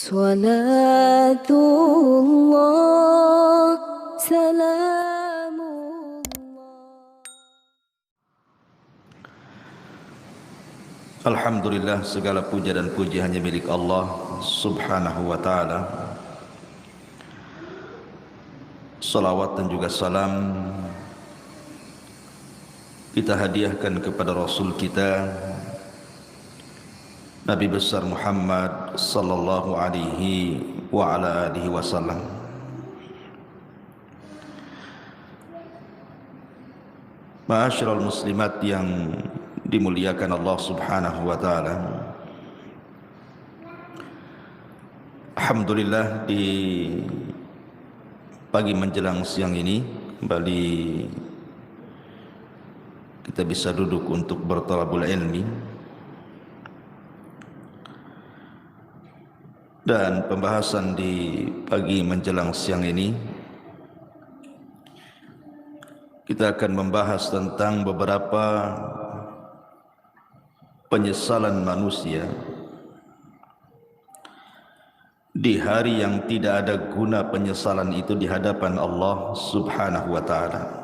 Salatullah, salamullah. Alhamdulillah, segala puja dan puji hanya milik Allah subhanahu wa ta'ala. Salawat dan juga salam kita hadiahkan kepada Rasul kita Nabi besar Muhammad sallallahu alaihi wa ala alihi wasallam. Ma'asyiral muslimat yang dimuliakan Allah subhanahu wa ta'ala, alhamdulillah di pagi menjelang siang ini kembali kita bisa duduk untuk bertalabul ilmi. Dan pembahasan di pagi menjelang siang ini kita akan membahas tentang beberapa penyesalan manusia di hari yang tidak ada guna penyesalan itu di hadapan Allah subhanahu wa ta'ala.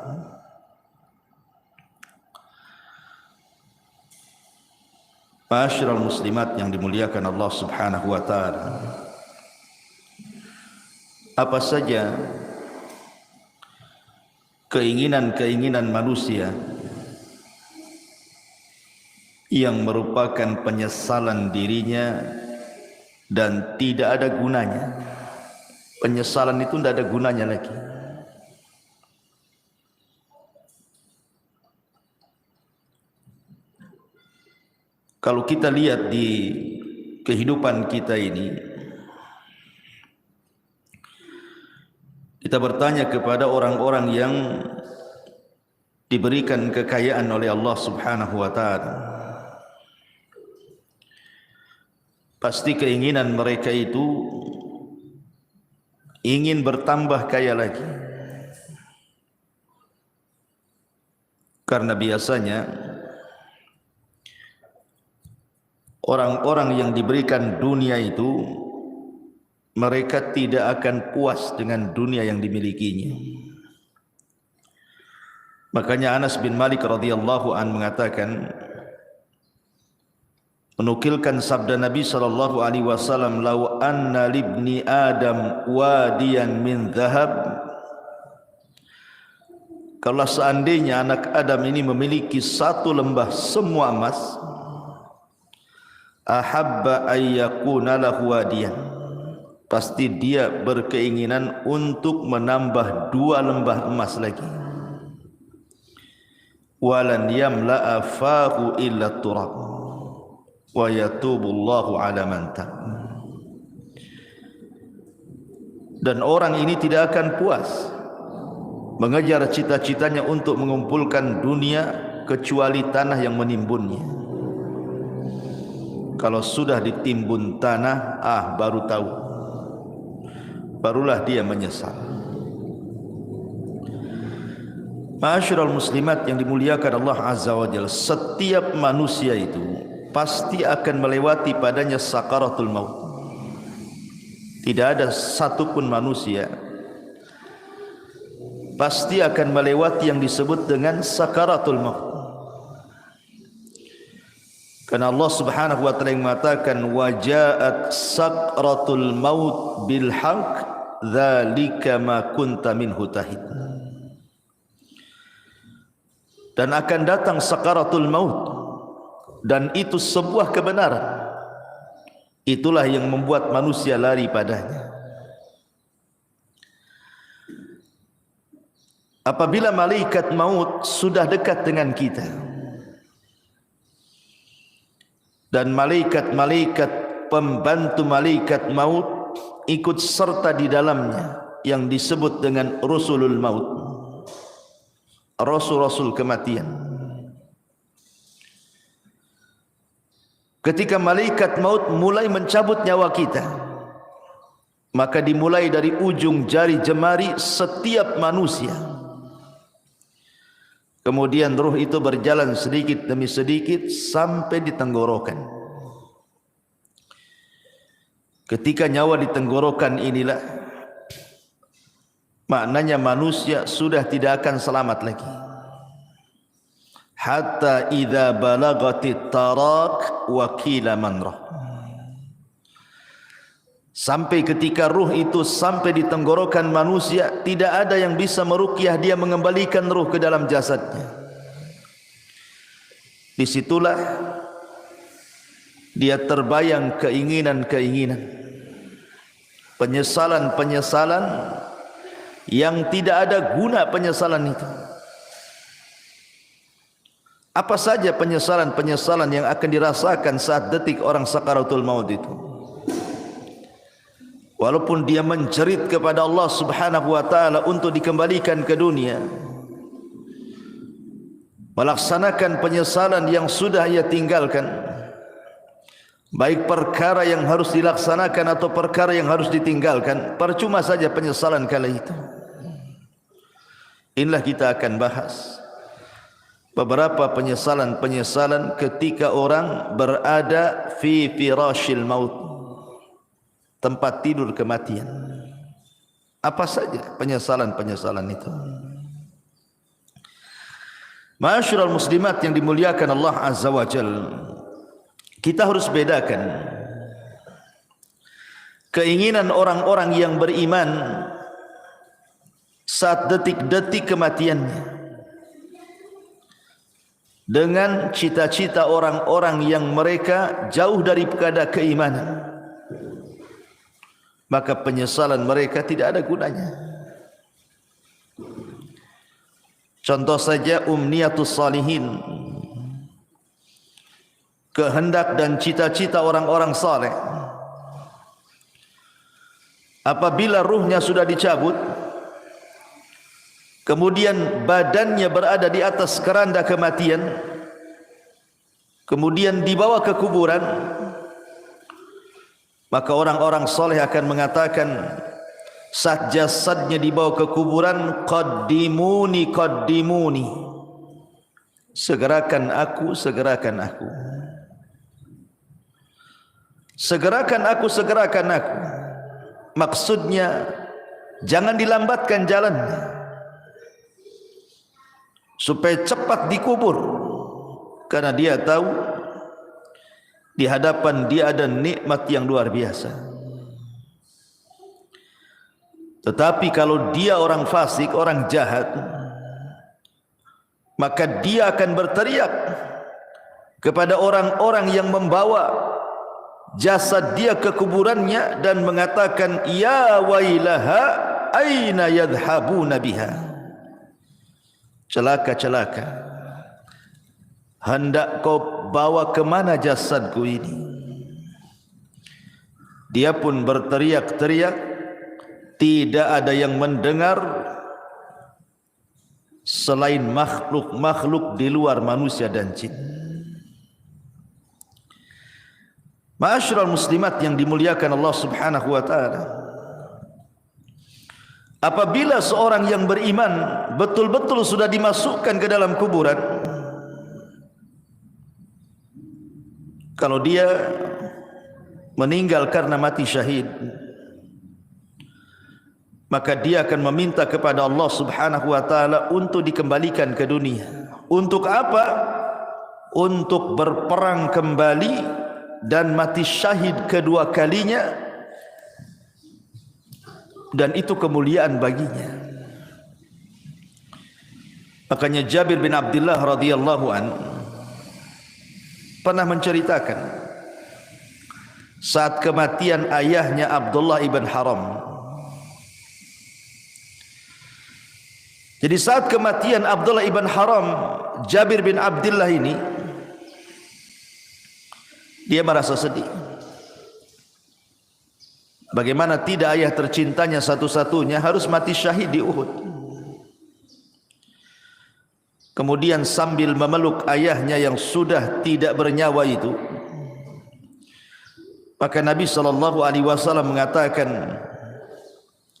Ma'asyiral muslimat yang dimuliakan Allah subhanahu wa ta'ala, apa saja keinginan-keinginan manusia yang merupakan penyesalan dirinya dan tidak ada gunanya. Penyesalan itu tidak ada gunanya lagi. Kalau kita lihat di kehidupan kita ini, kita bertanya kepada orang-orang yang diberikan kekayaan oleh Allah subhanahu wa ta'ala, pasti keinginan mereka itu ingin bertambah kaya lagi. Karena biasanya orang-orang yang diberikan dunia itu mereka tidak akan puas dengan dunia yang dimilikinya. Makanya Anas bin Malik radhiyallahu an mengatakan, menukilkan sabda Nabi sallallahu alaihi wasallam, "Lau anna libni Adam wadiyan min dhahab." Kalau seandainya anak Adam ini memiliki satu lembah semua emas, ahabba ayyakuna lahu wadiyan, pasti dia berkeinginan untuk menambah 2 lembah emas lagi. Walan yamla'a fahu illa turab wa yatubullahu ala man tab. Dan orang ini tidak akan puas mengejar cita-citanya untuk mengumpulkan dunia kecuali tanah yang menimbunnya. Kalau sudah ditimbun tanah, baru tahu, barulah dia menyesal. Ma'asyiral muslimat yang dimuliakan Allah azza wa jalla, setiap manusia itu pasti akan melewati padanya sakaratul maut. Tidak ada satupun manusia pasti akan melewati yang disebut dengan sakaratul maut. Karena Allah subhanahu wa ta'ala mengatakan, wajaat sakratul maut bil haq dzalika ma kunta minhu tahid. Dan akan datang sakaratul maut, dan itu sebuah kebenaran. Itulah yang membuat manusia lari padanya. Apabila malaikat maut sudah dekat dengan kita, dan malaikat-malaikat pembantu malaikat maut ikut serta di dalamnya yang disebut dengan rusulul maut, rasul-rasul kematian. Ketika malaikat maut mulai mencabut nyawa kita, maka dimulai dari ujung jari jemari setiap manusia. Kemudian ruh itu berjalan sedikit demi sedikit sampai di tenggorokan. Ketika nyawa di tenggorokan inilah, maknanya manusia sudah tidak akan selamat lagi. Hatta idza balagatit tarak wa qila man rah. Sampai ketika ruh itu sampai di tenggorokan manusia, tidak ada yang bisa meruqyah dia, mengembalikan ruh ke dalam jasadnya. Disitulah dia terbayang keinginan-keinginan, penyesalan-penyesalan yang tidak ada guna penyesalan itu. Apa saja penyesalan-penyesalan yang akan dirasakan saat detik orang sakaratul maut itu. Walaupun dia menjerit kepada Allah Subhanahu wa taala untuk dikembalikan ke dunia, melaksanakan penyesalan yang sudah ia tinggalkan, baik perkara yang harus dilaksanakan atau perkara yang harus ditinggalkan, percuma saja penyesalan kala itu. Inilah kita akan bahas beberapa penyesalan-penyesalan ketika orang berada fi firashil maut, tempat tidur kematian. Apa saja penyesalan-penyesalan itu? Ma'asyiral muslimat yang dimuliakan Allah Azza wa Jalla, kita harus bedakan keinginan orang-orang yang beriman saat detik-detik kematiannya dengan cita-cita orang-orang yang mereka jauh daripada keimanan. Maka penyesalan mereka tidak ada gunanya. Contoh saja umniyatus salihin, kehendak dan cita-cita orang-orang saleh. Apabila ruhnya sudah dicabut, kemudian badannya berada di atas keranda kematian, kemudian dibawa ke kuburan, maka orang-orang soleh akan mengatakan saat jasadnya dibawa ke kuburan, qaddimuni qaddimuni, segerakan aku, segerakan aku, segerakan aku, segerakan aku. Maksudnya jangan dilambatkan jalannya supaya cepat dikubur, karena dia tahu di hadapan dia ada nikmat yang luar biasa. Tetapi kalau dia orang fasik, orang jahat, maka dia akan berteriak kepada orang-orang yang membawa jasad dia ke kuburannya dan mengatakan, ya wailaha aina yadhhabuna biha. Celaka, celaka, hendak kau bawa ke mana jasadku ini? Dia pun berteriak-teriak, tidak ada yang mendengar selain makhluk-makhluk di luar manusia dan jin. Ma'asyiral muslimat yang dimuliakan Allah Subhanahu wa taala, apabila seorang yang beriman betul-betul sudah dimasukkan ke dalam kuburan, kalau dia meninggal karena mati syahid, maka dia akan meminta kepada Allah Subhanahu wa taala untuk dikembalikan ke dunia. Untuk apa? Untuk berperang kembali dan mati syahid kedua kalinya, dan itu kemuliaan baginya. Makanya Jabir bin Abdullah radhiyallahu an pernah menceritakan saat kematian ayahnya Abdullah ibn Haram. Jadi saat kematian Abdullah ibn Haram, Jabir bin Abdullah ini dia merasa sedih. Bagaimana tidak ayah tercintanya satu-satunya harus mati syahid di Uhud. Kemudian sambil memeluk ayahnya yang sudah tidak bernyawa itu, maka Nabi SAW mengatakan,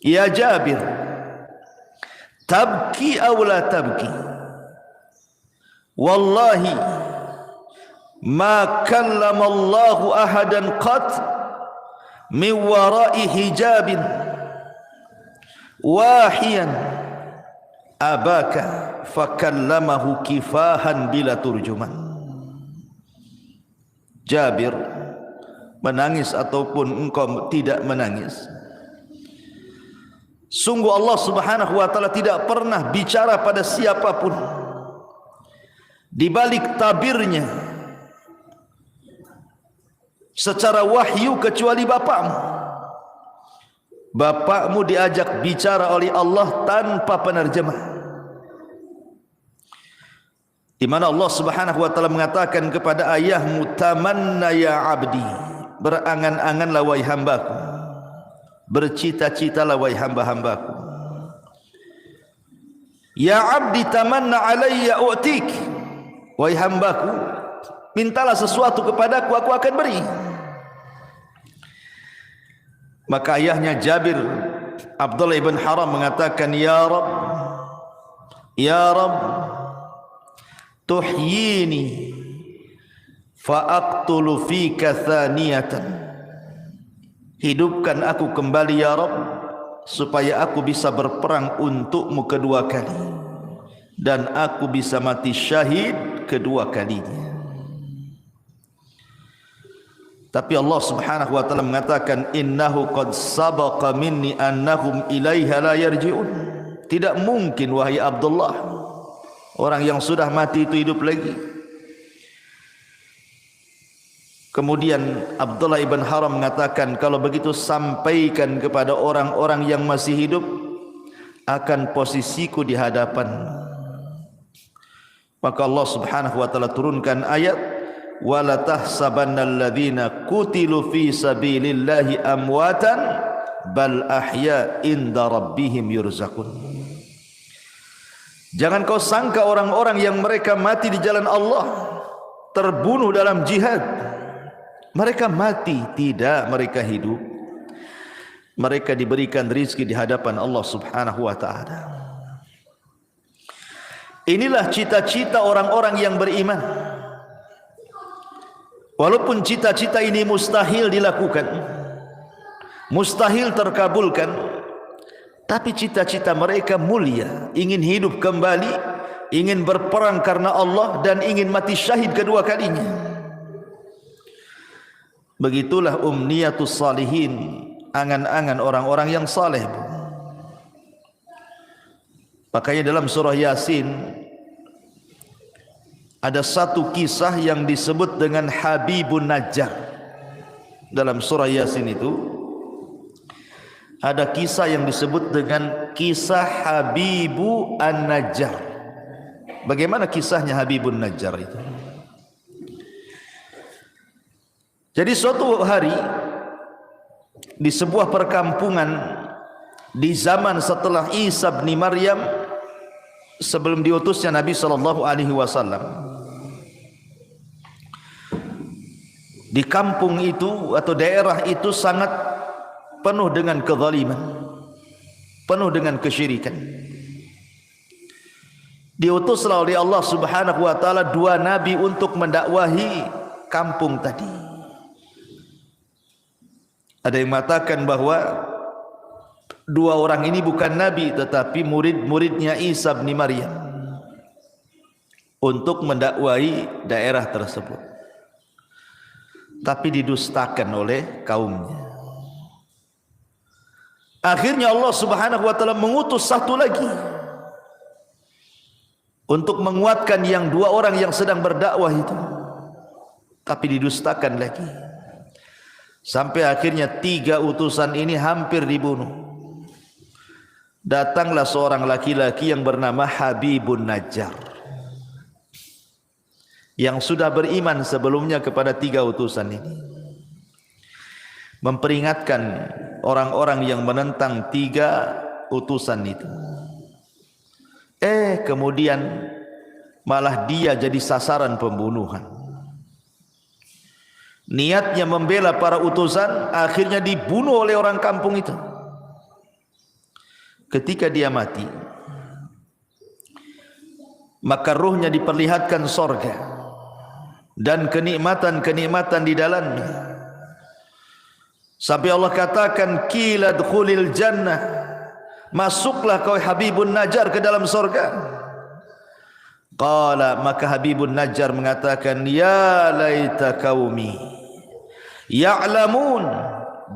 ya Jabir, tabki aw la tabki, wallahi ma kallama Allahu ahadan qat min wara'i hijabin wahiyan abaka fakallamahu kifahan bila turjuman. Jabir, menangis ataupun engkau tidak menangis, sungguh Allah Subhanahu wa taala tidak pernah bicara pada siapapun di balik tabirnya secara wahyu kecuali bapakmu. Bapakmu diajak bicara oleh Allah tanpa penerjemah, di mana Allah Subhanahu wa taala mengatakan kepada ayahmu, tamanna ya abdi, berangan-anganlah wahai hambaku, bercita-citalah wahai hamba-hambaku. Ya abdi tamanna alayya u'tik, wahai hambaku, mintalah sesuatu kepadaku, aku akan beri. Maka ayahnya Jabir, Abdullah ibn Haram, mengatakan, ya Rabb, ya Rabb, tuhyini fa'aqtulu fika thaniyatan, hidupkan aku kembali ya Rabb, supaya aku bisa berperang untukmu kedua kali, dan aku bisa mati syahid kedua kalinya. Tapi Allah Subhanahu wa taala mengatakan, innahu qad sabaqa minni annahum ilaiha la yarji'un. Tidak mungkin wahai Abdullah, orang yang sudah mati itu hidup lagi. Kemudian Abdullah ibn Haram mengatakan, kalau begitu sampaikan kepada orang-orang yang masih hidup akan posisiku di hadapan. Maka Allah Subhanahu wa taala turunkan ayat, wala tahsabannal ladzina qutilu fi sabilillahi amwatan bal ahya inda rabbihim yurzaqun. Jangan kau sangka orang-orang yang mereka mati di jalan Allah, terbunuh dalam jihad, mereka mati. Tidak, mereka hidup. Mereka diberikan rizki di hadapan Allah Subhanahu wa ta'ala. Inilah cita-cita orang-orang yang beriman. Walaupun cita-cita ini mustahil dilakukan, mustahil terkabulkan, tapi cita-cita mereka mulia, ingin hidup kembali, ingin berperang karena Allah, dan ingin mati syahid kedua kalinya. Begitulah umniyatus salihin, angan-angan orang-orang yang saleh. Makanya dalam surah Yasin ada satu kisah yang disebut dengan Habibun Najjar. Dalam surah Yasin itu ada kisah yang disebut dengan kisah Habibu An-Najjar. Bagaimana kisahnya Habibun Najjar itu? Jadi suatu hari di sebuah perkampungan di zaman setelah Isa bin Maryam, sebelum diutusnya Nabi sallallahu alaihi wasallam, di kampung itu atau daerah itu sangat penuh dengan kezaliman, penuh dengan kesyirikan. Diutuslah oleh Allah Subhanahu wa taala dua nabi untuk mendakwahi kampung tadi. Ada yang mengatakan bahwa dua orang ini bukan nabi tetapi murid-muridnya Isa bin Maryam untuk mendakwahi daerah tersebut, tapi didustakan oleh kaumnya. Akhirnya Allah Subhanahu wa taala mengutus satu lagi untuk menguatkan yang dua orang yang sedang berdakwah itu, tapi didustakan lagi. Sampai akhirnya tiga utusan ini hampir dibunuh. Datanglah seorang laki-laki yang bernama Habibun Najjar, yang sudah beriman sebelumnya kepada tiga utusan ini, memperingatkan orang-orang yang menentang tiga utusan itu. Kemudian malah dia jadi sasaran pembunuhan. Niatnya membela para utusan, akhirnya dibunuh oleh orang kampung itu. Ketika dia mati, maka ruhnya diperlihatkan sorga dan kenikmatan-kenikmatan di dalamnya. Sampai Allah katakan qila dkhulil jannah, masuklah kau Habibun Najjar ke dalam surga. Qala, maka Habibun Najjar mengatakan, ya laita qaumi ya'lamun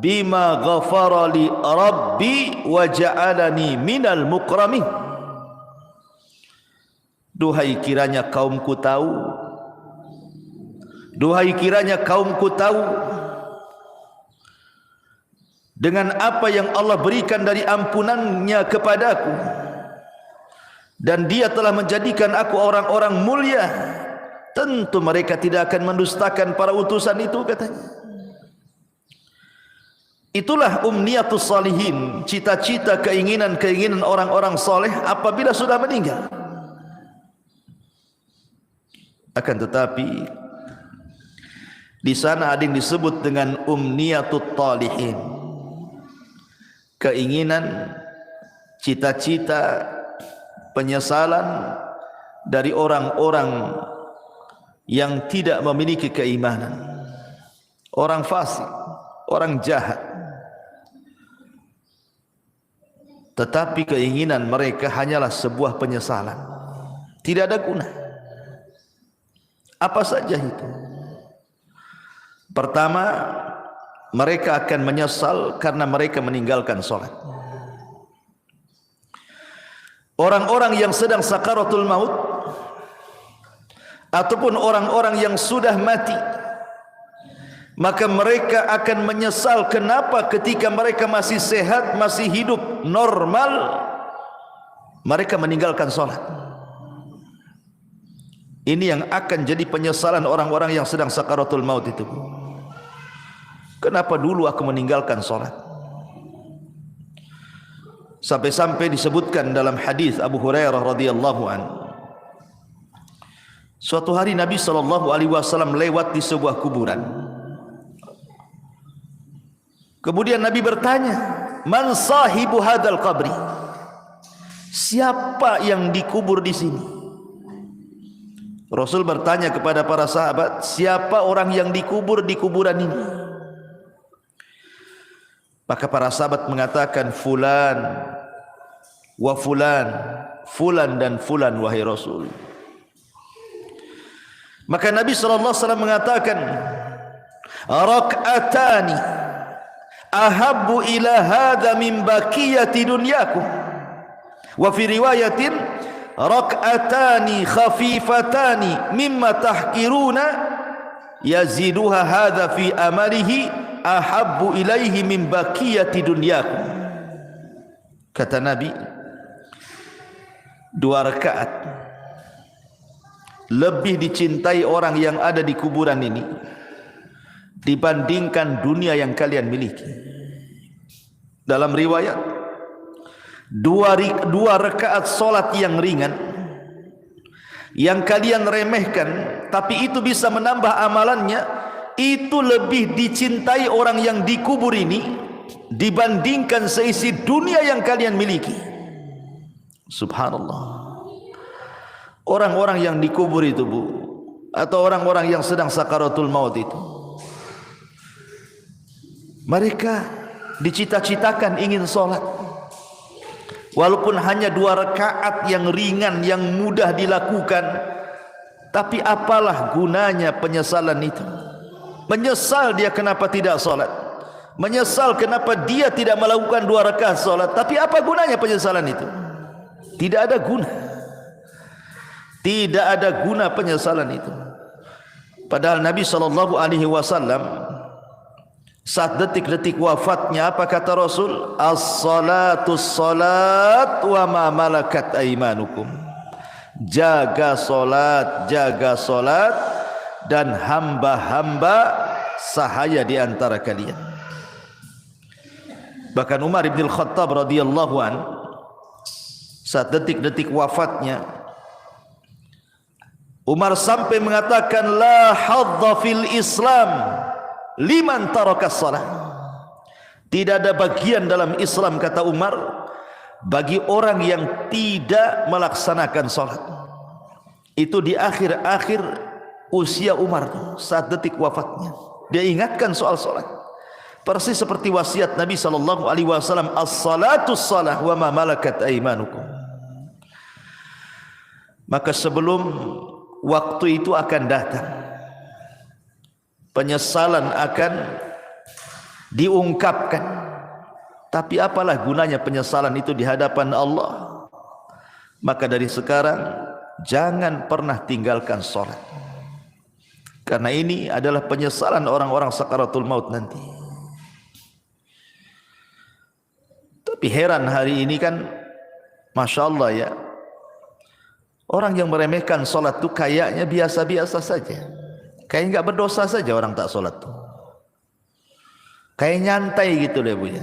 bima ghafara li rabbi wa ja'alani minal mukramin. Duhai kiranya kaumku tahu, duhai kiranya kaumku tahu dengan apa yang Allah berikan dari ampunannya kepadaku, dan dia telah menjadikan aku orang-orang mulia, tentu mereka tidak akan mendustakan para utusan itu, katanya. Itulah umniyatus salihin, cita-cita, keinginan-keinginan orang-orang soleh apabila sudah meninggal. Akan tetapi di sana ada yang disebut dengan umniyatut talihin, keinginan, cita-cita, penyesalan dari orang-orang yang tidak memiliki keimanan, orang fasik, orang jahat. Tetapi keinginan mereka hanyalah sebuah penyesalan, tidak ada guna. Apa saja itu? Pertama, mereka akan menyesal karena mereka meninggalkan sholat. Orang-orang yang sedang sakaratul maut ataupun orang-orang yang sudah mati, maka mereka akan menyesal kenapa ketika mereka masih sehat, masih hidup normal, mereka meninggalkan sholat. Ini yang akan jadi penyesalan orang-orang yang sedang sakaratul maut itu. Kenapa dulu aku meninggalkan sholat? Sampai-sampai disebutkan dalam hadis Abu Hurairah radhiyallahu anhu, suatu hari Nabi SAW lewat di sebuah kuburan. Kemudian Nabi bertanya, man sahibu hadal qabri? Siapa yang dikubur di sini? Rasul bertanya kepada para sahabat, siapa orang yang dikubur di kuburan ini? Maka para sahabat mengatakan, fulan wa fulan, fulan dan fulan wahai Rasul. Maka Nabi SAW mengatakan, rak'atani ahabbu ila hadha min baqiyati dunyakum. Wa fi riwayatin, rak'atani khafifatani mimma tahkiruna yaziduha hadha fi amalihi ahabbu ilaihi min baqiyati dunyakum. Kata Nabi, 2 rakaat lebih dicintai orang yang ada di kuburan ini dibandingkan dunia yang kalian miliki. Dalam riwayat, 2 rakaat solat yang ringan yang kalian remehkan, tapi itu bisa menambah amalannya, itu lebih dicintai orang yang dikubur ini dibandingkan seisi dunia yang kalian miliki. Subhanallah. Orang-orang yang dikubur itu, Bu, atau orang-orang yang sedang sakaratul maut itu, mereka dicita-citakan ingin sholat, walaupun hanya 2 rakaat yang ringan, yang mudah dilakukan. Tapi apalah gunanya penyesalan itu? Menyesal dia kenapa tidak sholat, menyesal kenapa dia tidak melakukan 2 rakaat sholat. Tapi apa gunanya penyesalan itu? Tidak ada guna. Tidak ada guna penyesalan itu. Padahal Nabi SAW saat detik-detik wafatnya, apa kata Rasul? As-salatu salat wa ma malakat aimanukum. Jaga solat, jaga solat, dan hamba-hamba sahaya di antara kalian. Bahkan Umar bin Khattab radhiyallahu an, saat detik-detik wafatnya, Umar sampai mengatakan, la hadza fil Islam liman taraka shalah. Tidak ada bagian dalam Islam, kata Umar, bagi orang yang tidak melaksanakan salat. Itu di akhir-akhir usia Umar, saat detik wafatnya, dia ingatkan soal salat. Persis seperti wasiat Nabi sallallahu alaihi wasallam, as-salatu shalah wa ma malakat aymanukum. Maka sebelum waktu itu akan datang, penyesalan akan diungkapkan. Tapi apalah gunanya penyesalan itu di hadapan Allah? Maka dari sekarang jangan pernah tinggalkan salat. Karena ini adalah penyesalan orang-orang sakaratul maut nanti. Tapi heran hari ini kan, Masya Allah ya, orang yang meremehkan salat itu kayaknya biasa-biasa saja. Kayak enggak berdosa saja orang tak salat itu. Kayak nyantai gitu deh Bu ya.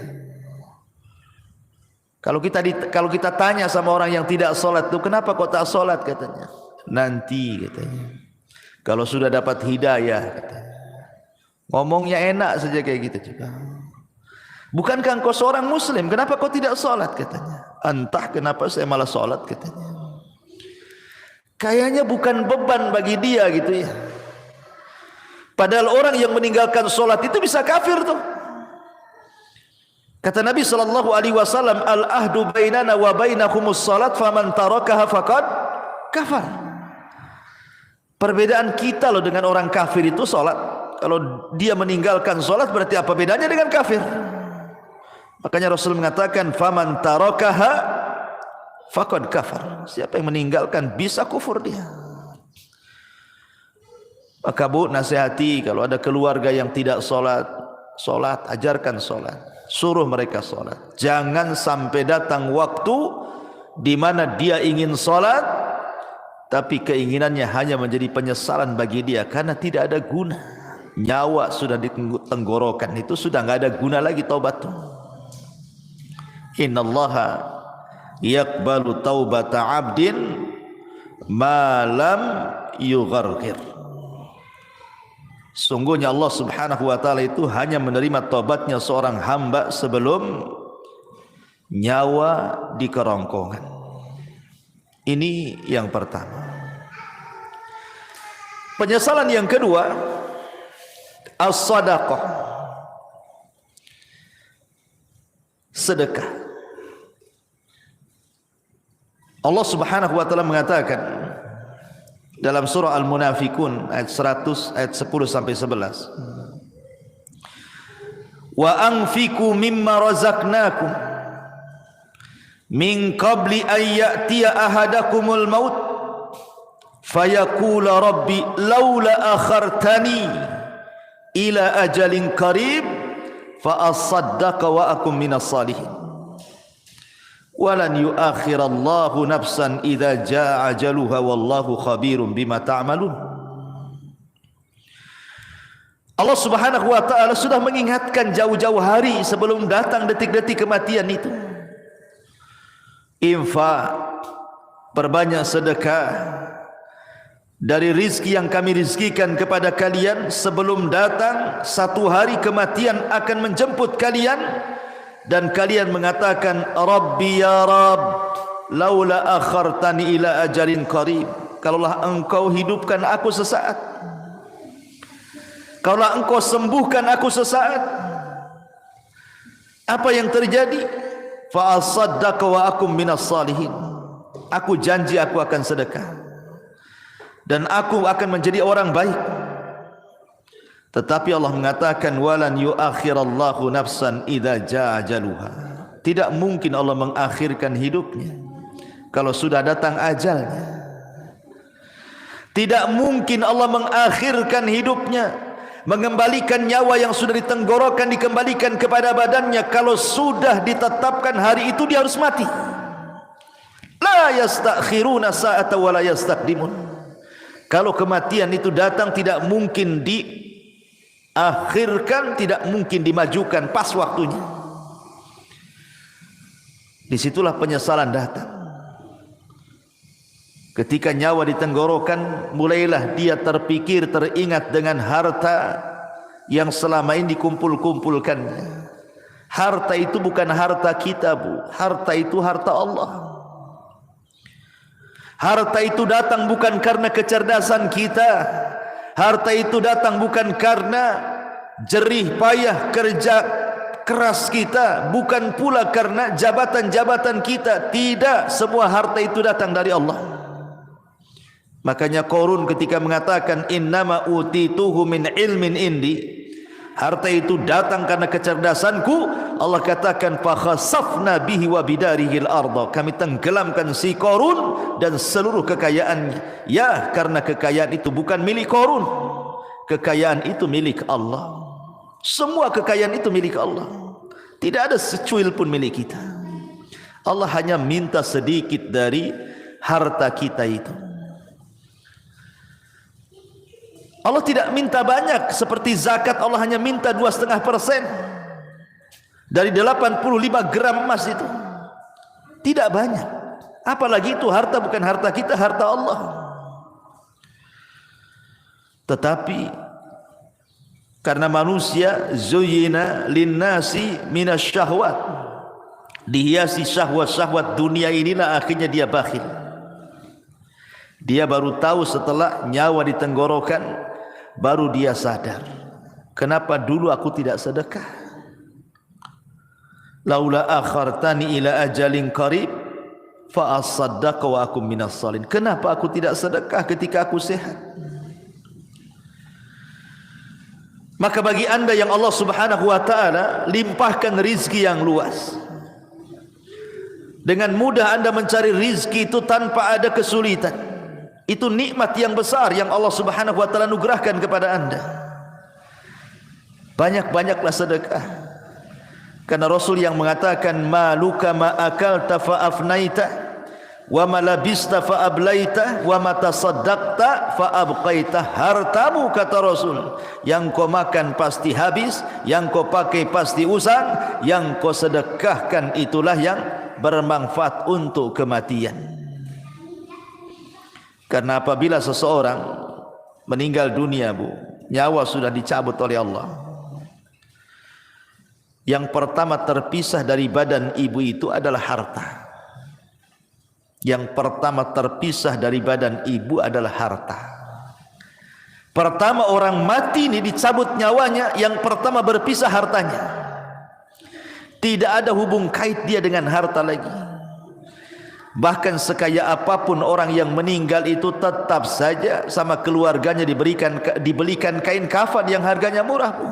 Kalau kita tanya sama orang yang tidak salat itu, kenapa kok tak salat katanya? Nanti katanya, kalau sudah dapat hidayah katanya. Ngomongnya enak saja kayak gitu juga. Bukankah engkau seorang muslim, kenapa kau tidak salat katanya? Entah kenapa saya malah salat katanya. Kayaknya bukan beban bagi dia gitu ya. Padahal orang yang meninggalkan salat itu bisa kafir tuh. Kata Nabi sallallahu alaihi wasallam, al-ahdu bainana wa bainakumus salat faman tarakaha faqad kafar. Perbedaan kita loh dengan orang kafir itu salat. Kalau dia meninggalkan salat berarti apa bedanya dengan kafir? Makanya Rasul mengatakan faman tarakaha faqad kafar. Siapa yang meninggalkan bisa kufur dia. Maka Bu, nasihati kalau ada keluarga yang tidak salat, ajarkan salat. Suruh mereka salat. Jangan sampai datang waktu di mana dia ingin salat, tapi keinginannya hanya menjadi penyesalan bagi dia karena tidak ada guna. Nyawa sudah di tenggorokan, itu sudah enggak ada guna lagi taubat. Innallaha yaqbalu taubata 'abdin ma lam yugharghir. Sungguhnya Allah subhanahu wa ta'ala itu hanya menerima taubatnya seorang hamba sebelum nyawa di kerongkongan. Ini yang pertama. Penyesalan yang kedua, as-sadaqah, sedekah. Allah subhanahu wa ta'ala mengatakan dalam surah Al-Munafikun ayat 100 ayat 10 sampai 11. Wa anfiqu mimma razaqnakum min qabli an ya'tiya ahadakumul maut fayaqula rabbi laula akhartani ila ajalin qarib fa asaddaqa wa akum minas salihin. Walan yuakhirallahu nafsan idza jaa ajaluha wallahu khabirum bima ta'malun. Allah Subhanahu wa taala sudah mengingatkan jauh-jauh hari sebelum datang detik-detik kematian itu. Infak, perbanyak sedekah dari rizki yang kami rizkikan kepada kalian sebelum datang satu hari kematian akan menjemput kalian. Dan kalian mengatakan Rabbi ya Rabb laula akhartani ila ajalin qarib. Kalaulah engkau hidupkan aku sesaat, kalaulah engkau sembuhkan aku sesaat, apa yang terjadi? Fa asaddaqa wa akum minas salihin. Aku janji aku akan sedekah dan aku akan menjadi orang baik. Tetapi Allah mengatakan walan yuakhirallahu nafsan idza jaa ajaluha. Tidak mungkin Allah mengakhirkan hidupnya kalau sudah datang ajalnya. Tidak mungkin Allah mengakhirkan hidupnya, mengembalikan nyawa yang sudah ditenggorokan dikembalikan kepada badannya kalau sudah ditetapkan hari itu dia harus mati. La yastakhiruna sa'ata wa la yastaqdimun. Kalau kematian itu datang tidak mungkin diakhirkan, tidak mungkin dimajukan pas waktunya. Disitulah penyesalan datang. Ketika nyawa ditenggorokan, mulailah dia terpikir, teringat dengan harta yang selama ini dikumpul-kumpulkannya. Harta itu bukan harta kita, Bu. Harta itu harta Allah. Harta itu datang bukan karena kecerdasan kita. Harta itu datang bukan karena jerih payah kerja keras kita, bukan pula karena jabatan-jabatan kita. Tidak, semua harta itu datang dari Allah. Makanya Qarun ketika mengatakan innama utituhu min ilmin indi, harta itu datang karena kecerdasanku, Allah katakan fa khasafna bihi wa bidarihil arda, kami tenggelamkan si Qarun dan seluruh kekayaannya. Ya, karena kekayaan itu bukan milik Qarun, kekayaan itu milik Allah. Semua kekayaan itu milik Allah, tidak ada secuil pun milik kita. Allah hanya minta sedikit dari harta kita itu. Allah tidak minta banyak seperti zakat. Allah hanya minta 2,5% dari 85 gram emas itu. Tidak banyak. Apalagi itu harta bukan harta kita, harta Allah. Tetapi karena manusia zuyyina linnasi minasyahwat, dihiasi syahwat-syahwat dunia inilah, akhirnya dia bakhil. Dia baru tahu setelah nyawa di tenggorokan, baru dia sadar, kenapa dulu aku tidak sedekah? Laula akhartani ila ajalin qarib fa asaddaqa wa akum minas salihin. Kenapa aku tidak sedekah ketika aku sehat? Maka bagi anda yang Allah subhanahu wa ta'ala limpahkan rizki yang luas, dengan mudah anda mencari rizki itu tanpa ada kesulitan. Itu nikmat yang besar yang Allah subhanahu wa ta'ala anugerahkan kepada anda. Banyak-banyaklah sedekah. Karena Rasul yang mengatakan maluka ma akalta fa afnaita wa ma labista fa ablaita wa ma tasaddaqta fa abqaita. Hartamu, kata Rasul, yang kau makan pasti habis, yang kau pakai pasti usang, yang kau sedekahkan itulah yang bermanfaat untuk kematian. Karena apabila seseorang meninggal dunia, Bu, nyawa sudah dicabut oleh Allah, yang pertama terpisah dari badan ibu itu adalah harta. Yang pertama terpisah dari badan ibu adalah harta. Pertama orang mati ini dicabut nyawanya, yang pertama berpisah hartanya. Tidak ada hubung kait dia dengan harta lagi. Bahkan sekaya apapun orang yang meninggal itu tetap saja sama keluarganya dibelikan kain kafan yang harganya murah, Bu.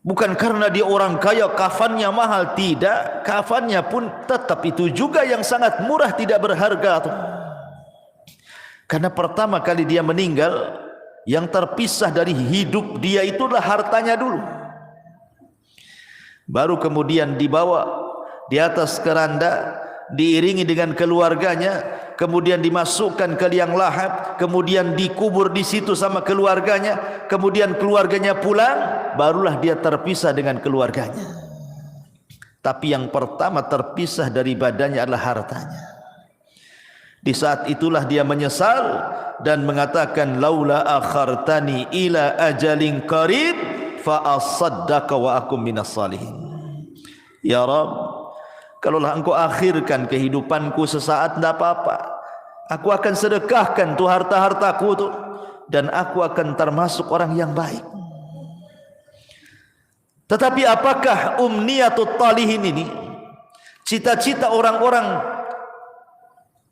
Bukan karena dia orang kaya kafannya mahal, tidak. Kafannya pun tetap itu juga yang sangat murah, tidak berharga tuh. Karena pertama kali dia meninggal, yang terpisah dari hidup dia itulah hartanya dulu. Baru kemudian dibawa di atas keranda, diiringi dengan keluarganya, kemudian dimasukkan ke liang lahat, kemudian dikubur di situ sama keluarganya, kemudian keluarganya pulang, barulah dia terpisah dengan keluarganya. Tapi yang pertama terpisah dari badannya adalah hartanya. Di saat itulah dia menyesal dan mengatakan laula akhartani ila ajalin qarib fa asaddaqa wa akum minas salihin. Ya Rabb, kalaulah engkau akhirkan kehidupanku sesaat, tidak apa-apa, aku akan sedekahkan tuh harta-hartaku tuh, dan aku akan termasuk orang yang baik. Tetapi apakah umniyatut talihin ini, cita-cita orang-orang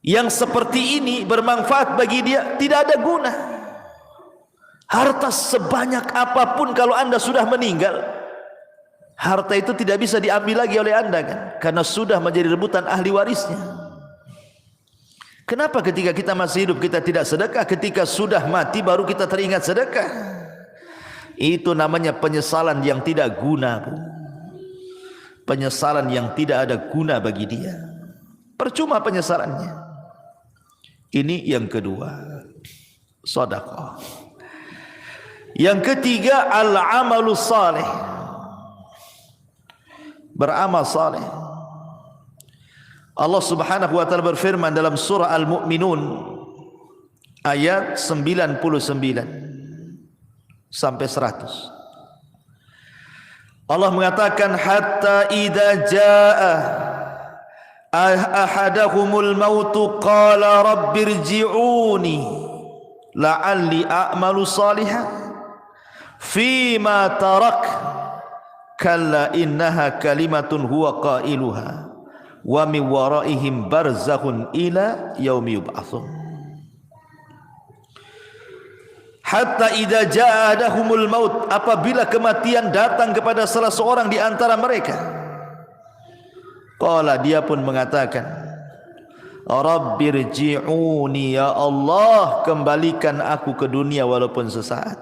yang seperti ini bermanfaat bagi dia? Tidak ada guna. Harta sebanyak apapun kalau anda sudah meninggal, harta itu tidak bisa diambil lagi oleh anda, kan? Karena sudah menjadi rebutan ahli warisnya. Kenapa ketika kita masih hidup kita tidak sedekah? Ketika sudah mati baru kita teringat sedekah. Itu namanya penyesalan yang tidak guna, Bu. Penyesalan yang tidak ada guna bagi dia. Percuma penyesalannya. Ini yang kedua, sedekah. Yang ketiga, al-amalus salih, beramal saleh. Allah subhanahu wa ta'ala berfirman dalam surah Al-Mu'minun ayat 99 sampai 100. Allah mengatakan hatta idza jaa ahadahumul mautu qala rabbirji'uni la'alli a'malu salihan fima tarak kalla innaha kalimatun huwa qailuha wa min waraihim barzakhun ila yaumi yub'atsun. Hatta idza ja'adahumul maut, apabila kematian datang kepada salah seorang di antara mereka, qala, dia pun mengatakan, Rabbirji'uni, ya Allah, kembalikan aku ke dunia walaupun sesaat.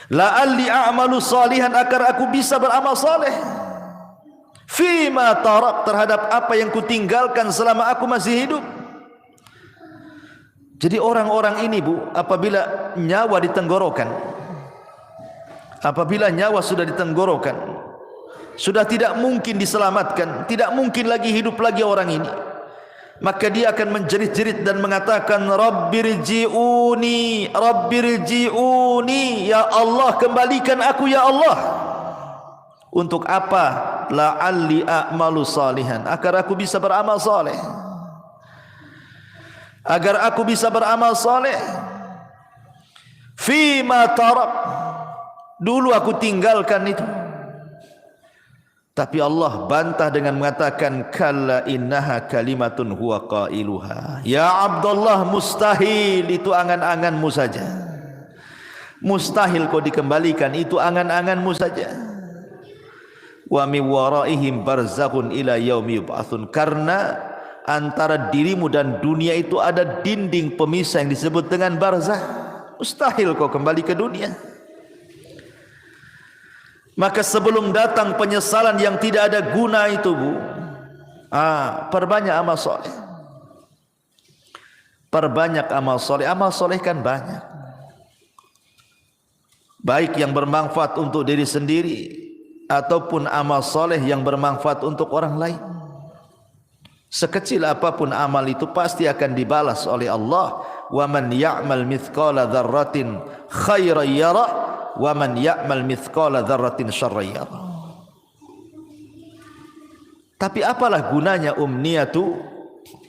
La'alli a'malu salihan, agar aku bisa beramal saleh. Fima tarak, terhadap apa yang kutinggalkan selama aku masih hidup. Jadi orang-orang ini, Bu, apabila nyawa di tenggorokan, apabila nyawa sudah di tenggorokan, sudah tidak mungkin diselamatkan, tidak mungkin lagi hidup lagi orang ini, maka dia akan menjerit-jerit dan mengatakan, Rabbirji'uni, Rabbirji'uni, ya Allah, kembalikan aku ya Allah. Untuk apa? La'alli a'malu salihan, agar aku bisa beramal saleh. Agar aku bisa beramal saleh. Fima tarak, dulu aku tinggalkan itu. Tapi Allah bantah dengan mengatakan, kalla innaha kalimatun huwa qailuha. Ya Abdullah, mustahil, itu angan-anganmu saja. Mustahil kau dikembalikan, itu angan-anganmu saja. Wa min waraihim barzakhun ila yaumi yub'atsun, karena antara dirimu dan dunia itu ada dinding pemisah yang disebut dengan barzah. Mustahil kau kembali ke dunia. Maka sebelum datang penyesalan yang tidak ada guna itu, Bu, perbanyak amal soleh. Perbanyak amal soleh. Amal soleh kan banyak, baik yang bermanfaat untuk diri sendiri ataupun amal soleh yang bermanfaat untuk orang lain. Sekecil apapun amal itu pasti akan dibalas oleh Allah. Wa man ya'mal mithqala dzarratin khairan yara wa man ya'mal mithqala dzarratin syarran yara. Tapi apalah gunanya umniyatu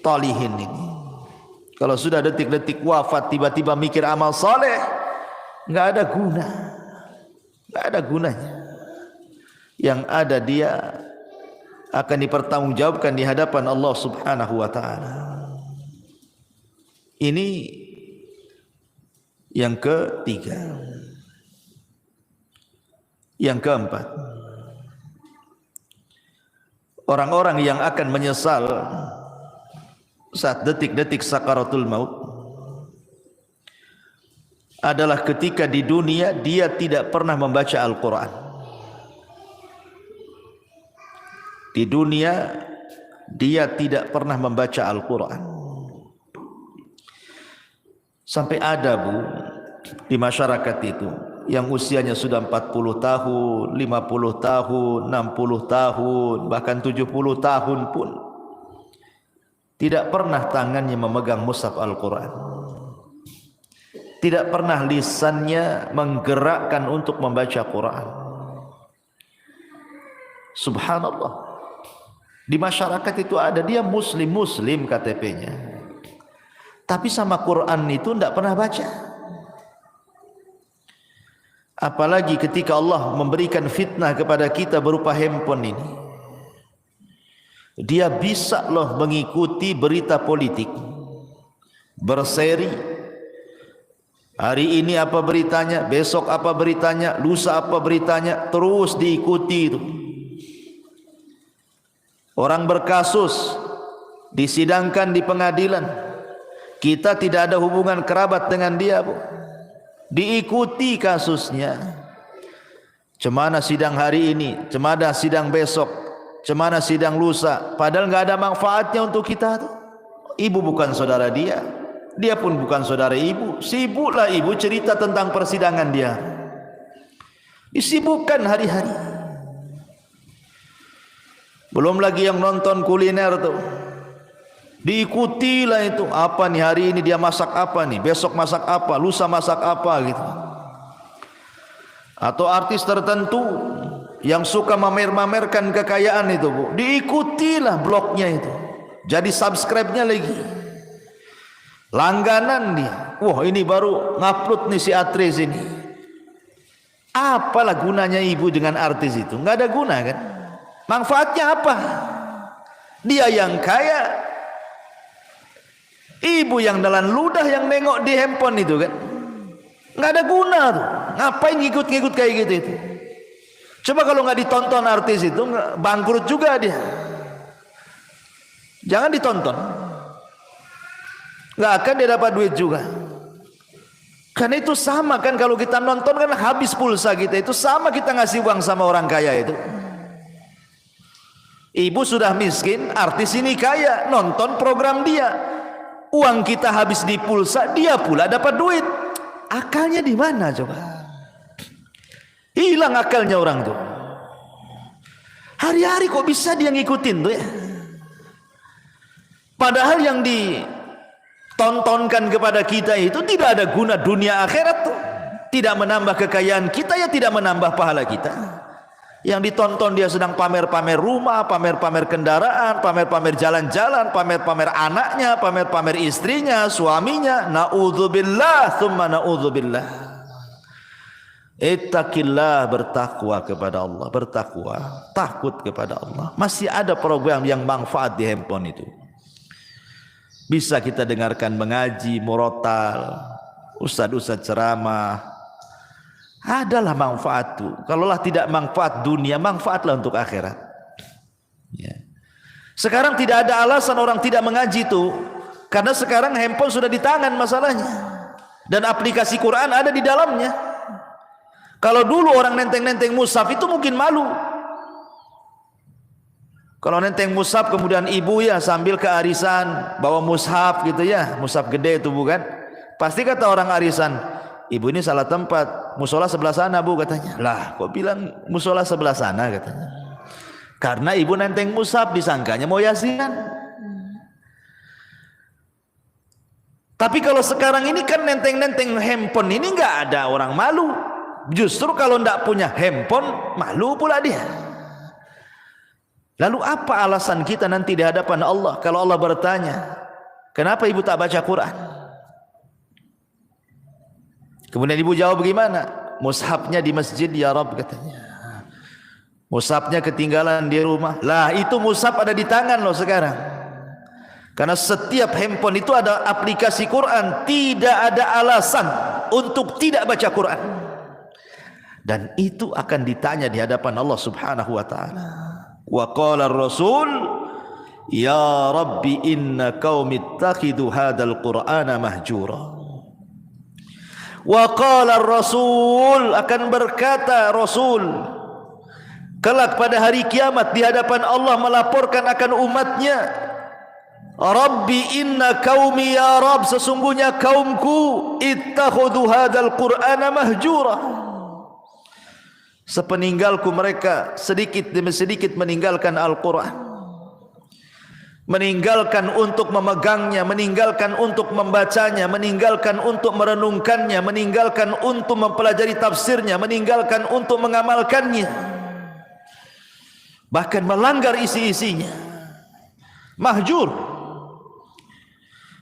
talihin ini? Kalau sudah detik-detik wafat tiba-tiba mikir amal saleh, enggak ada guna. Enggak ada gunanya. Yang ada dia akan dipertanggungjawabkan di hadapan Allah Subhanahu wa taala. Ini yang ketiga. Yang keempat, orang-orang yang akan menyesal saat detik-detik sakaratul maut adalah ketika di dunia dia tidak pernah membaca Al-Quran. Di dunia dia tidak pernah membaca Al-Quran. Sampai ada, Bu, di masyarakat itu yang usianya sudah 40 tahun, 50 tahun, 60 tahun, bahkan 70 tahun pun tidak pernah tangannya memegang mushaf Al-Quran. Tidak pernah lisannya menggerakkan untuk membaca Quran. Subhanallah. Di masyarakat itu ada, dia muslim KTP-nya, tapi sama Quran itu tidak pernah baca. Apalagi ketika Allah memberikan fitnah kepada kita berupa handphone ini, dia bisa loh mengikuti berita politik, berseri. Hari ini apa beritanya, besok apa beritanya, lusa apa beritanya, terus diikuti itu. Orang berkasus disidangkan di pengadilan, kita tidak ada hubungan kerabat dengan dia, Bu, diikuti kasusnya. Cemana sidang hari ini, cemana sidang besok, cemana sidang lusa, padahal nggak ada manfaatnya untuk kita tuh. Ibu bukan saudara dia, dia pun bukan saudara ibu. Sibuklah ibu cerita tentang persidangan dia, disibukkan hari-hari. Belum lagi yang nonton kuliner tuh, diikutilah itu. Apa nih hari ini dia masak apa nih, besok masak apa, lusa masak apa gitu. Atau artis tertentu yang suka mamer-mamerkan kekayaan itu, Bu, diikutilah blognya itu. Jadi subscribe-nya lagi, langganan dia. Wah, ini baru ngupload nih si Atris ini, Apalah gunanya ibu dengan artis itu? Nggak ada guna kan? Manfaatnya apa? Dia yang kaya, ibu yang nelan ludah yang nengok di handphone itu kan? Nggak ada guna tuh. Ngapain ngikut-ngikut kayak gitu itu? Coba kalau nggak ditonton artis itu, bangkrut juga dia. Jangan ditonton, nggak akan dia dapat duit juga. Karena itu sama kan, kalau kita nonton kan habis pulsa kita, itu sama kita ngasih uang sama orang kaya itu. Ibu sudah miskin, artis ini kaya, nonton program dia, uang kita habis di pulsa, dia pula dapat duit. Akalnya di mana coba? Hilang akalnya orang tuh. Hari-hari kok bisa dia ngikutin tuh ya? Padahal yang ditontonkan kepada kita itu tidak ada guna dunia akhirat tuh. Tidak menambah kekayaan kita, ya tidak menambah pahala kita. Yang ditonton dia sedang pamer-pamer rumah, pamer-pamer kendaraan, pamer-pamer jalan-jalan, pamer-pamer anaknya, pamer-pamer istrinya, suaminya. Na'udzubillah, thumma na'udzubillah. Ittaqillah, bertakwa kepada Allah, bertakwa, takut kepada Allah. Masih ada program yang manfaat di handphone itu. Bisa kita dengarkan mengaji, murotal, ustadz-ustadz ceramah. Adalah manfaat itu. Kalaulah tidak manfaat dunia, manfaatlah untuk akhirat. Ya. Sekarang tidak ada alasan orang tidak mengaji itu, karena sekarang handphone sudah di tangan masalahnya, dan aplikasi Quran ada di dalamnya. Kalau dulu orang nenteng-nenteng mushaf itu mungkin malu. Kalau nenteng mushaf kemudian ibu ya sambil ke arisan bawa mushaf gitu ya, mushaf gede itu bukan? Pasti kata orang arisan, ibu ini salah tempat, musola sebelah sana bu katanya. Lah kok bilang musola sebelah sana katanya? Karena ibu nenteng mushaf, disangkanya mau yasinan. Tapi kalau sekarang ini kan nenteng-nenteng handphone ini nggak ada orang malu. Justru kalau ndak punya handphone malu pula dia. Lalu apa alasan kita nanti di hadapan Allah kalau Allah bertanya, kenapa ibu tak baca Quran? Kemudian ibu jawab bagaimana? Mushafnya di masjid ya Rabb katanya. Mushafnya ketinggalan di rumah. Lah itu mushaf ada di tangan loh sekarang. Karena setiap handphone itu ada aplikasi Quran. Tidak ada alasan untuk tidak baca Quran. Dan itu akan ditanya di hadapan Allah Subhanahu wa ta'ala. Wa qala ar-rasul ya Rabbi inna qaumi ittakhidhu hadzal qur'ana mahjura. Wa qala ar-rasul, akan berkata Rasul kelak pada hari kiamat di hadapan Allah melaporkan akan umatnya, Rabbi inna qaumi ya Rabb, sesungguhnya kaumku ittakhadhu hadzal qur'ana mahjura. Sepeninggalku mereka sedikit demi sedikit meninggalkan Al-Quran, meninggalkan untuk memegangnya, meninggalkan untuk membacanya, meninggalkan untuk merenungkannya, meninggalkan untuk mempelajari tafsirnya, meninggalkan untuk mengamalkannya, bahkan melanggar isi-isinya. Mahjur.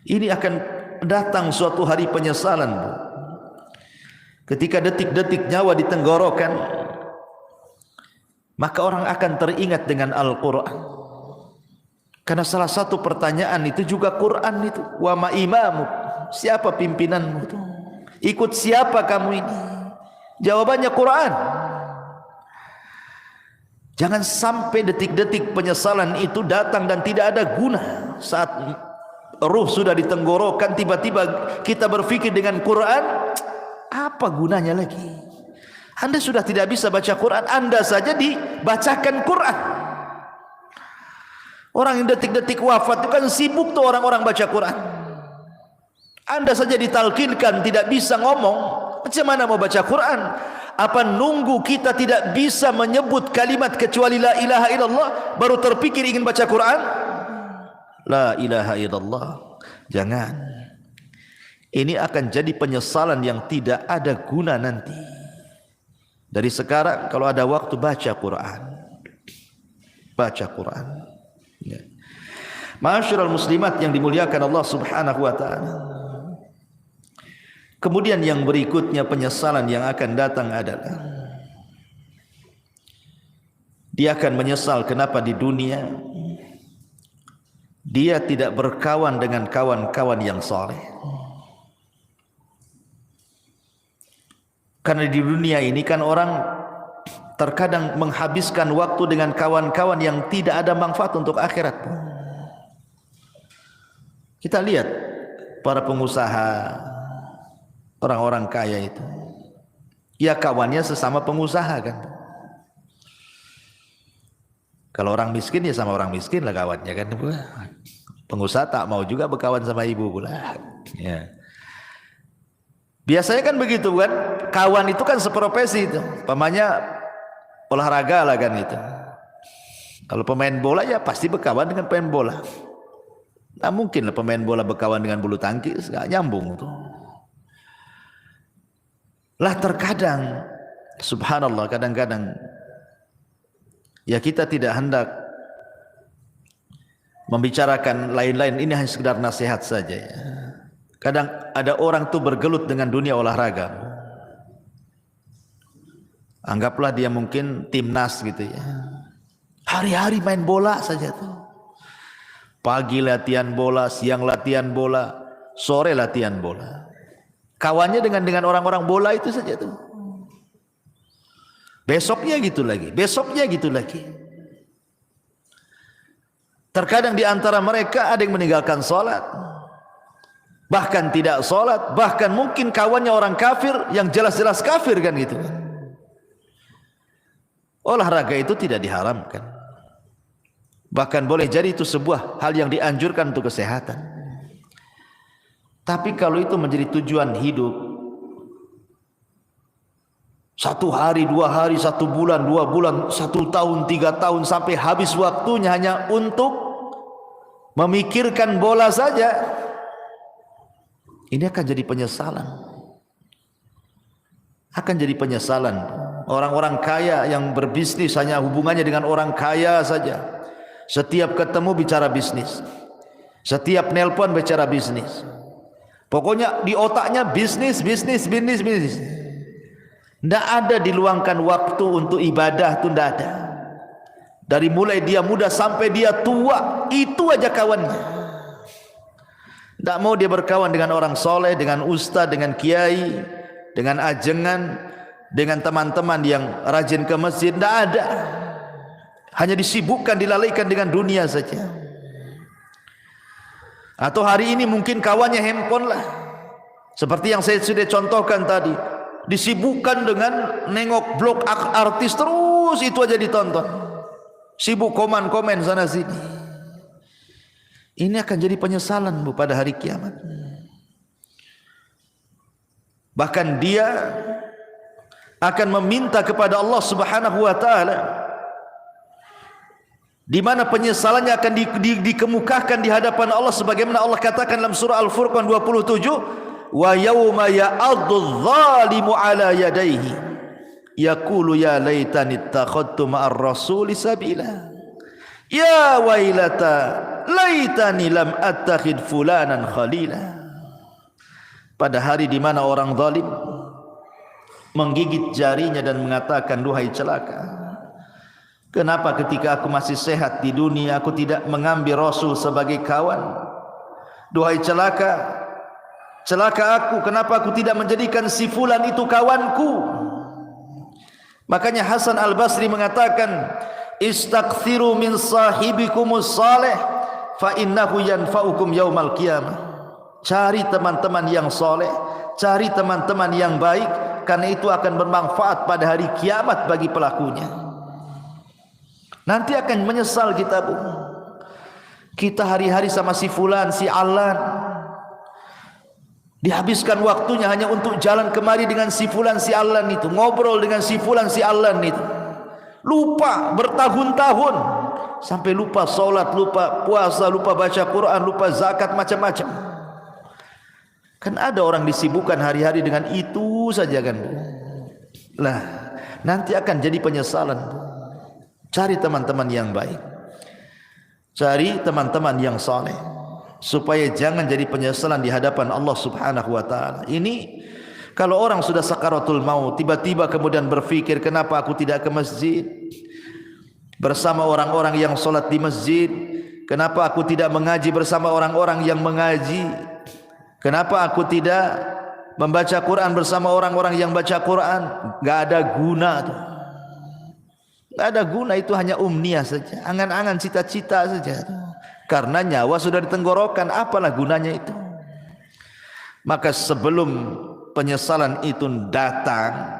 Ini akan datang suatu hari penyesalan, Bu. Ketika detik-detik nyawa di tenggorokan, maka orang akan teringat dengan Al-Quran. Karena salah satu pertanyaan itu juga Quran itu. Wa ma imamu, siapa pimpinanmu itu? Ikut siapa kamu ini? Jawabannya Quran. Jangan sampai detik-detik penyesalan itu datang dan tidak ada guna. Saat ruh sudah di tenggorokan, tiba-tiba kita berpikir dengan Quran, apa gunanya lagi? Anda sudah tidak bisa baca Quran, Anda saja dibacakan Quran. Orang yang detik-detik wafat itu kan sibuk tuh orang-orang baca Quran. Anda saja ditalkinkan tidak bisa ngomong, macam mana mau baca Quran? Apa nunggu kita tidak bisa menyebut kalimat kecuali la ilaha illallah baru terpikir ingin baca Quran? La ilaha illallah. Jangan. Ini akan jadi penyesalan yang tidak ada guna nanti. Dari sekarang kalau ada waktu baca Quran. Baca Quran. Ya. Ma'asyiral muslimat yang dimuliakan Allah Subhanahu wa ta'ala. Kemudian yang berikutnya penyesalan yang akan datang adalah Dia akan menyesal kenapa di dunia dia tidak berkawan dengan kawan-kawan yang saleh. Karena di dunia ini kan orang terkadang menghabiskan waktu dengan kawan-kawan yang tidak ada manfaat untuk akhirat. Kita lihat para pengusaha, orang-orang kaya itu, ya kawannya sesama pengusaha kan. Kalau orang miskin ya sama orang miskin lah kawannya kan. Pengusaha tak mau juga berkawan sama ibu pula. Ya. Biasanya kan begitu kan. Kawan itu kan seprofesi itu. Pamanya olahraga lah kan itu. Kalau pemain bola ya pasti berkawan dengan pemain bola. Nah mungkin lah pemain bola berkawan dengan bulu tangkis, gak nyambung tuh. Lah terkadang, subhanallah, kadang-kadang ya kita tidak hendak membicarakan lain-lain, ini hanya sekedar nasihat saja ya. Kadang ada orang tuh bergelut dengan dunia olahraga. Anggaplah dia mungkin timnas gitu ya. Hari-hari main bola saja tuh. Pagi latihan bola, siang latihan bola, sore latihan bola. Kawannya dengan orang-orang bola itu saja tuh. Besoknya gitu lagi, besoknya gitu lagi. Terkadang di antara mereka ada yang meninggalkan sholat, bahkan tidak sholat, bahkan mungkin kawannya orang kafir yang jelas-jelas kafir kan gitu. Olahraga itu tidak diharamkan, bahkan boleh jadi itu sebuah hal yang dianjurkan untuk kesehatan. Tapi kalau itu menjadi tujuan hidup, 1 hari, 2 hari, 1 bulan, 2 bulan, 1 tahun, 3 tahun, sampai habis waktunya hanya untuk memikirkan bola saja, ini akan jadi penyesalan. Akan jadi penyesalan. Orang-orang kaya yang berbisnis hanya hubungannya dengan orang kaya saja. Setiap ketemu bicara bisnis, setiap nelpon bicara bisnis. Pokoknya di otaknya bisnis, bisnis, bisnis, bisnis. Tidak ada diluangkan waktu untuk ibadah, itu tidak ada. Dari mulai dia muda sampai dia tua, itu aja kawannya. Tidak mau dia berkawan dengan orang soleh, dengan ustaz, dengan kiai, dengan ajengan, dengan teman-teman yang rajin ke masjid. Tidak ada. Hanya disibukkan, dilalaikan dengan dunia saja. Atau hari ini mungkin kawannya handphone lah. Seperti yang saya sudah contohkan tadi. Disibukkan dengan nengok blog artis, terus itu aja ditonton. Sibuk komen-komen sana sini. Ini akan jadi penyesalan Bu pada hari kiamat. Bahkan dia akan meminta kepada Allah Subhanahu wa taala, di mana penyesalannya akan dikemukakan di hadapan Allah, sebagaimana Allah katakan dalam surah Al-Furqan 27, wa yauma ya'addu dzalimu ala yadayhi yaqulu ya laitani ittakhadtu ma'ar rasuli sabila ya wailata laitani lam attakhid fulanan khalila. Pada hari di mana orang zalim menggigit jarinya dan mengatakan, duhai celaka, kenapa ketika aku masih sehat di dunia aku tidak mengambil Rasul sebagai kawan? Duhai celaka, celaka aku, kenapa aku tidak menjadikan si fulan itu kawanku? Makanya Hasan Al-Basri mengatakan, istaghfiru min sahibikumus salih fa innahu yanfa'ukum yaumal qiyamah. Cari teman-teman yang soleh, cari teman-teman yang baik, karena itu akan bermanfaat pada hari kiamat bagi pelakunya. Nanti akan menyesal kita Bu. Kita hari-hari sama si fulan, si alan, dihabiskan waktunya hanya untuk jalan kemari dengan si fulan, si alan itu, ngobrol dengan si fulan, si alan itu. Lupa bertahun-tahun, sampai lupa sholat, lupa puasa, lupa baca Quran, lupa zakat, macam-macam. Kan ada orang disibukkan hari-hari dengan itu saja kan Bu. Lah, nanti akan jadi penyesalan Bu. Cari teman-teman yang baik, cari teman-teman yang saleh, supaya jangan jadi penyesalan di hadapan Allah Subhanahu wa taala. Ini kalau orang sudah sakaratul maut, tiba-tiba kemudian berpikir, kenapa aku tidak ke masjid? bersama orang-orang yang sholat di masjid? Kenapa aku tidak mengaji bersama orang-orang yang mengaji? Kenapa aku tidak membaca Quran bersama orang-orang yang baca Quran? Gak ada guna tuh. Gak ada guna, itu hanya umniah saja, angan-angan, cita-cita saja. Karena nyawa sudah ditenggorokan, apalah gunanya itu? Maka sebelum penyesalan itu datang,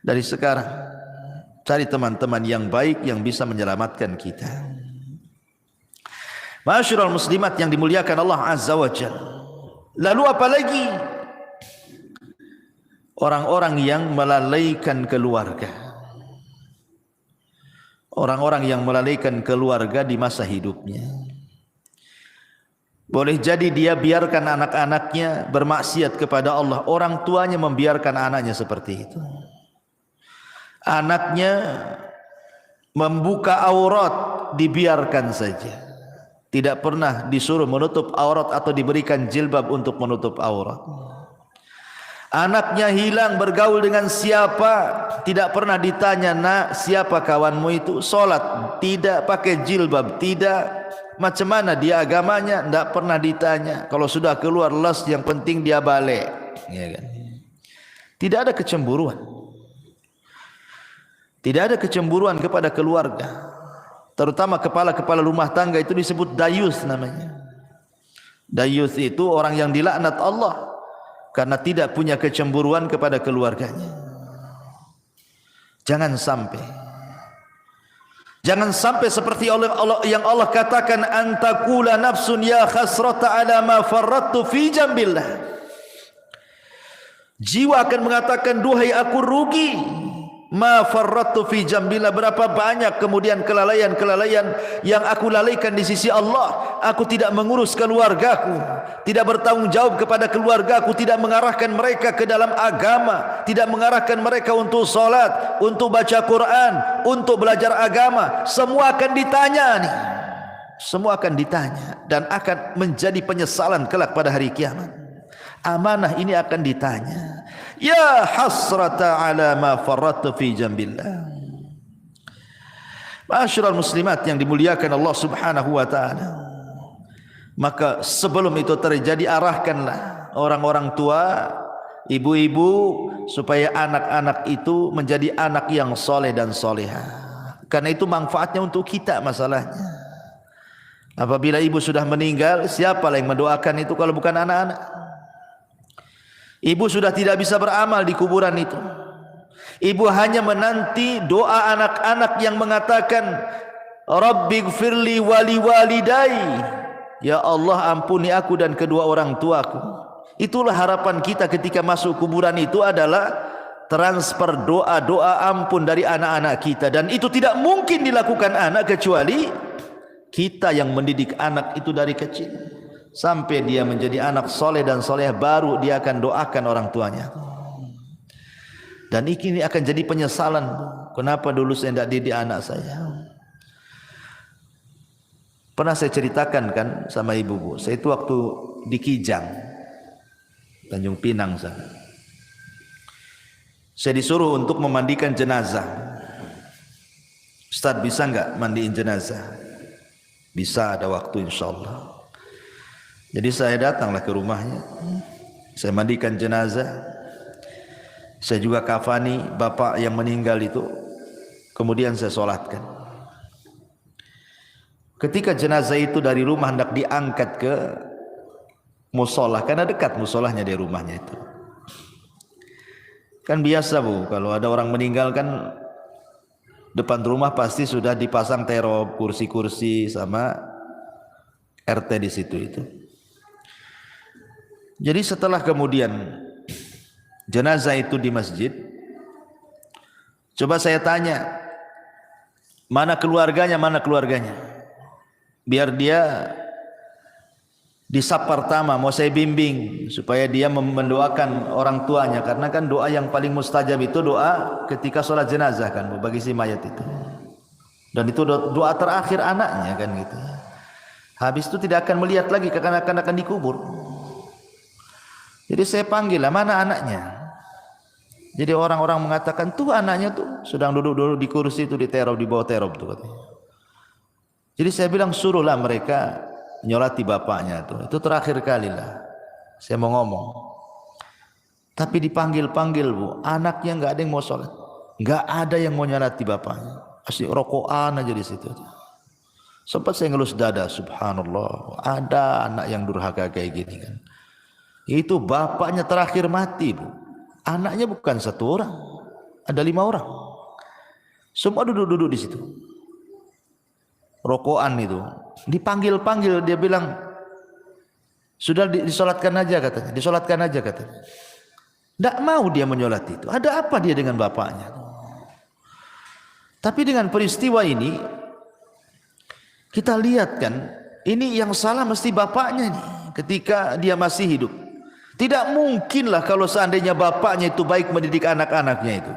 dari sekarang cari teman-teman yang baik yang bisa menyelamatkan kita. Ma'asyiral muslimat yang dimuliakan Allah Azza wa Jalla. Lalu apa lagi? Orang-orang yang melalaikan keluarga. Orang-orang yang melalaikan keluarga di masa hidupnya. Boleh jadi dia biarkan anak-anaknya bermaksiat kepada Allah. Orang tuanya membiarkan anaknya seperti itu. Anaknya membuka aurat, dibiarkan saja. Tidak pernah disuruh menutup aurat atau diberikan jilbab untuk menutup aurat. Anaknya hilang bergaul dengan siapa, tidak pernah ditanya, nak siapa kawanmu itu? Solat tidak, pakai jilbab tidak, macam mana dia agamanya, tidak pernah ditanya. Kalau sudah keluar les, yang penting dia balik, ya kan? Tidak ada kecemburuan, tidak ada kecemburuan kepada keluarga. Terutama kepala-kepala rumah tangga itu disebut dayus namanya. Dayus itu orang yang dilaknat Allah karena tidak punya kecemburuan kepada keluarganya. Jangan sampai seperti Allah yang Allah katakan, antakula nafsun ya khasrata ala ma farrattu fi jambillah. Jiwa akan mengatakan, duhai aku rugi, ma farrattu fi jambillah, berapa banyak kemudian kelalaian-kelalaian yang aku lalaikan di sisi Allah. Aku tidak mengurus keluargaku, tidak bertanggung jawab kepada keluargaku, tidak mengarahkan mereka ke dalam agama, tidak mengarahkan mereka untuk salat, untuk baca Quran, untuk belajar agama. Semua akan ditanya nih. Semua akan ditanya dan akan menjadi penyesalan kelak pada hari kiamat. Amanah ini akan ditanya. Ya hasrata ala ma farrattu fi jambillah. Ma'asyiral muslimat yang dimuliakan Allah Subhanahu wa taala. Maka sebelum itu terjadi, arahkanlah orang-orang tua, ibu-ibu, supaya anak-anak itu menjadi anak yang soleh dan solehah. Karena itu manfaatnya untuk kita masalahnya. Apabila ibu sudah meninggal, siapa yang mendoakan itu kalau bukan anak-anak? Ibu sudah tidak bisa beramal di kuburan itu. Ibu hanya menanti doa anak-anak yang mengatakan, Rabbighfirli wali walidai. Ya Allah, ampuni aku dan kedua orang tuaku. Itulah harapan kita ketika masuk kuburan itu, adalah transfer doa-doa ampun dari anak-anak kita. Dan itu tidak mungkin dilakukan anak kecuali kita yang mendidik anak itu dari kecil sampai dia menjadi anak soleh dan soleh, baru dia akan doakan orang tuanya. Dan ini akan jadi penyesalan. Kenapa dulu saya tidak didik anak saya? Pernah saya ceritakan kan sama ibu-ibu, saya itu waktu di Kijang, Tanjung Pinang sana, saya disuruh untuk memandikan jenazah. Ustaz, bisa enggak mandiin jenazah? Bisa, ada waktu insyaallah. Jadi saya datanglah ke rumahnya, saya mandikan jenazah, saya juga kafani bapak yang meninggal itu, kemudian saya solatkan. Ketika jenazah itu dari rumah hendak diangkat ke musola, karena dekat musolahnya dari rumahnya itu. Kan biasa bu, kalau ada orang meninggal kan depan rumah pasti sudah dipasang terop, kursi-kursi sama RT di situ itu. Jadi setelah kemudian jenazah itu di masjid, coba saya tanya, mana keluarganya, mana keluarganya, biar dia di saf pertama mau saya bimbing supaya dia mendoakan orang tuanya, karena kan doa yang paling mustajab itu doa ketika sholat jenazah kan bagi si mayat itu, dan itu doa terakhir anaknya kan gitu. Habis itu tidak akan melihat lagi kekanak-kanak akan dikubur. Jadi saya panggil lah, mana anaknya? Jadi orang-orang mengatakan tuh anaknya tuh sedang duduk-duduk di kursi itu diteror, di bawah teror tuh katanya. Jadi saya bilang suruhlah mereka nyolati bapaknya tuh. Itu terakhir kali lah saya mau ngomong. Tapi dipanggil-panggil Bu, anaknya nggak ada yang mau sholat, nggak ada yang mau nyolati bapaknya. Asyik rokokan aja di situ. Sempat saya ngelus dada, subhanallah, ada anak yang durhaka kayak gini kan. Itu bapaknya terakhir mati Bu. Anaknya bukan satu orang, ada 5 orang. Semua duduk-duduk di situ. Rokokan itu. Dipanggil-panggil, dia bilang, sudah disolatkan aja katanya. Disolatkan aja katanya. Tidak mau dia menyolat itu. Ada apa dia dengan bapaknya? Tapi dengan peristiwa ini, kita lihat kan, ini yang salah mesti bapaknya nih. Ketika dia masih hidup. Tidak mungkinlah kalau seandainya bapaknya itu baik mendidik anak-anaknya itu.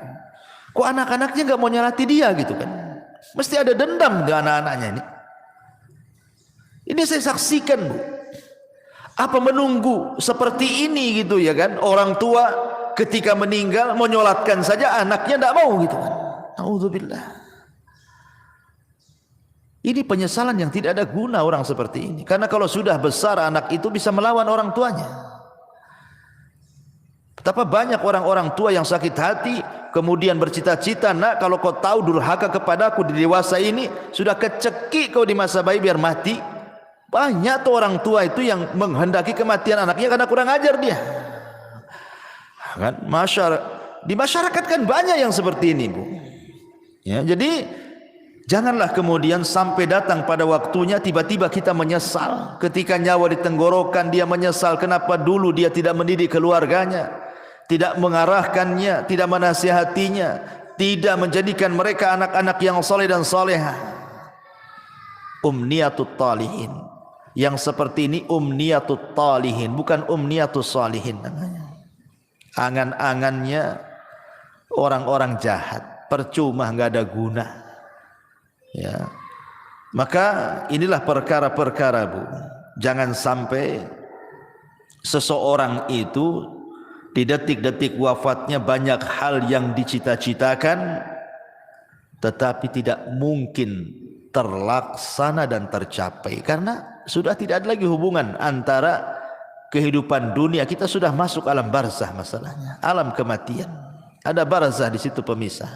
Kok anak-anaknya nggak mau nyolati dia gitu kan? Mesti ada dendam di anak-anaknya ini. Ini saya saksikan Bu. Apa menunggu seperti ini gitu ya kan? Orang tua ketika meninggal mau nyolatkan saja anaknya tidak mau gitu kan? Nauzubillah. Ini penyesalan yang tidak ada guna orang seperti ini. Karena kalau sudah besar anak itu bisa melawan orang tuanya. Betapa banyak orang-orang tua yang sakit hati kemudian bercita-cita, nak kalau kau tahu durhaka kepadaku di dewasa ini, sudah kecekik kau di masa bayi biar mati. Banyak tuh orang tua itu yang menghendaki kematian anaknya karena kurang ajar dia kan. Di masyarakat kan banyak yang seperti ini Bu ya. Jadi janganlah kemudian sampai datang pada waktunya tiba-tiba kita menyesal. Ketika nyawa di tenggorokan dia menyesal kenapa dulu dia tidak mendidik keluarganya, tidak mengarahkannya, tidak menasihatinya, tidak menjadikan mereka anak-anak yang saleh dan salehah. Umniyatut talihin. Yang seperti ini umniyatut talihin, bukan umniyatus salihin namanya. Angan-angannya orang-orang jahat, percuma, enggak ada guna. Ya. Maka inilah perkara-perkara Bu. Jangan sampai seseorang itu di detik-detik wafatnya banyak hal yang dicita-citakan tetapi tidak mungkin terlaksana dan tercapai karena sudah tidak ada lagi hubungan antara kehidupan dunia. Kita sudah masuk alam barzah, masalahnya alam kematian, ada barzah di situ pemisah.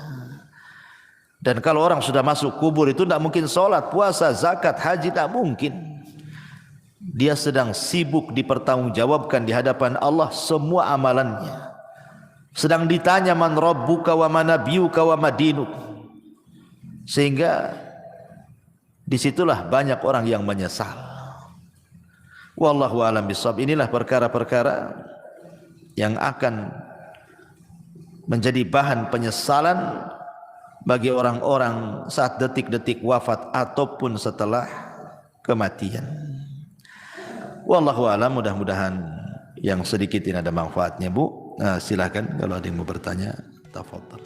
Dan kalau orang sudah masuk kubur itu tidak mungkin sholat, puasa, zakat, haji, tidak mungkin. Dia sedang sibuk dipertanggungjawabkan di hadapan Allah semua amalannya. Sedang ditanya man rabbuka wa man nabiyuka wa madinuk. Sehingga disitulah banyak orang yang menyesal. Wallahu a'lam bishawab. Inilah perkara-perkara yang akan menjadi bahan penyesalan bagi orang-orang saat detik-detik wafat ataupun setelah kematian. Wallahu a'lam. Mudah-mudahan yang sedikit ini ada manfaatnya Bu. Silakan kalau ada yang mau bertanya, tafadhal.